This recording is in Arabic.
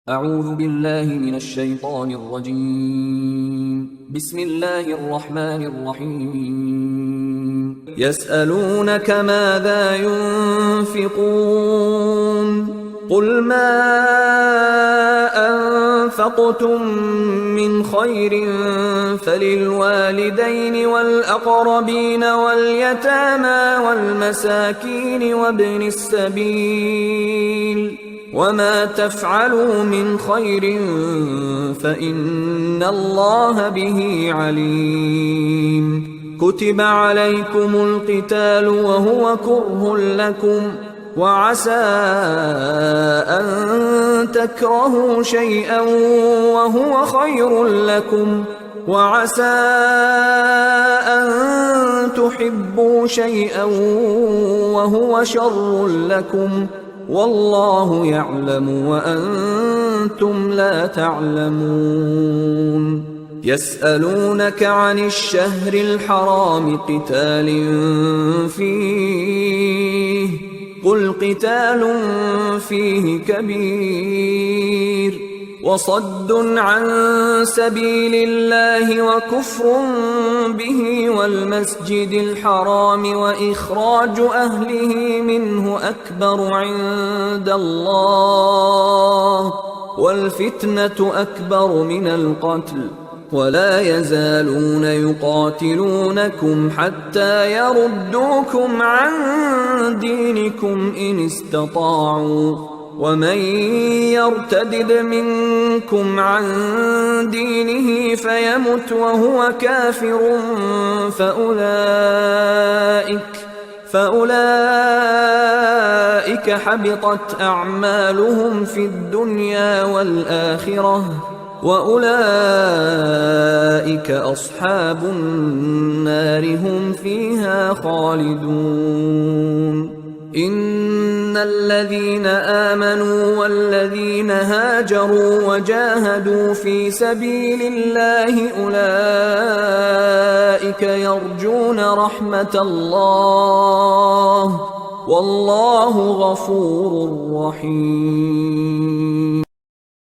أعوذ بالله من الشيطان الرجيم. بسم الله الرحمن الرحيم. يسألونك ماذا ينفقون قل ما أنفقتم من خير فللوالدين والأقربين واليتامى والمساكين وابن السبيل وما تفعلوا من خير فإن الله به عليم. كتب عليكم القتال وهو كره لكم وعسى أن تكرهوا شيئا وهو خير لكم وعسى أن تحبوا شيئا وهو شر لكم والله يعلم وأنتم لا تعلمون. يسألونك عن الشهر الحرام قتال فيه قل قتال فيه كبير وصد عن سبيل الله وكفر به والمسجد الحرام وإخراج أهله منه أكبر عند الله والفتنة أكبر من القتل ولا يزالون يقاتلونكم حتى يردوكم عن دينكم إن استطاعوا ومن يرتدد منكم عن دينه فيمت وهو كافر فأولئك حبطت أعمالهم في الدنيا والآخرة وأولئك أصحاب النار هم فيها خالدون. إن الذين آمنوا والذين هاجروا وجاهدوا في سبيل الله أولئك يرجون رحمة الله والله غفور رحيم.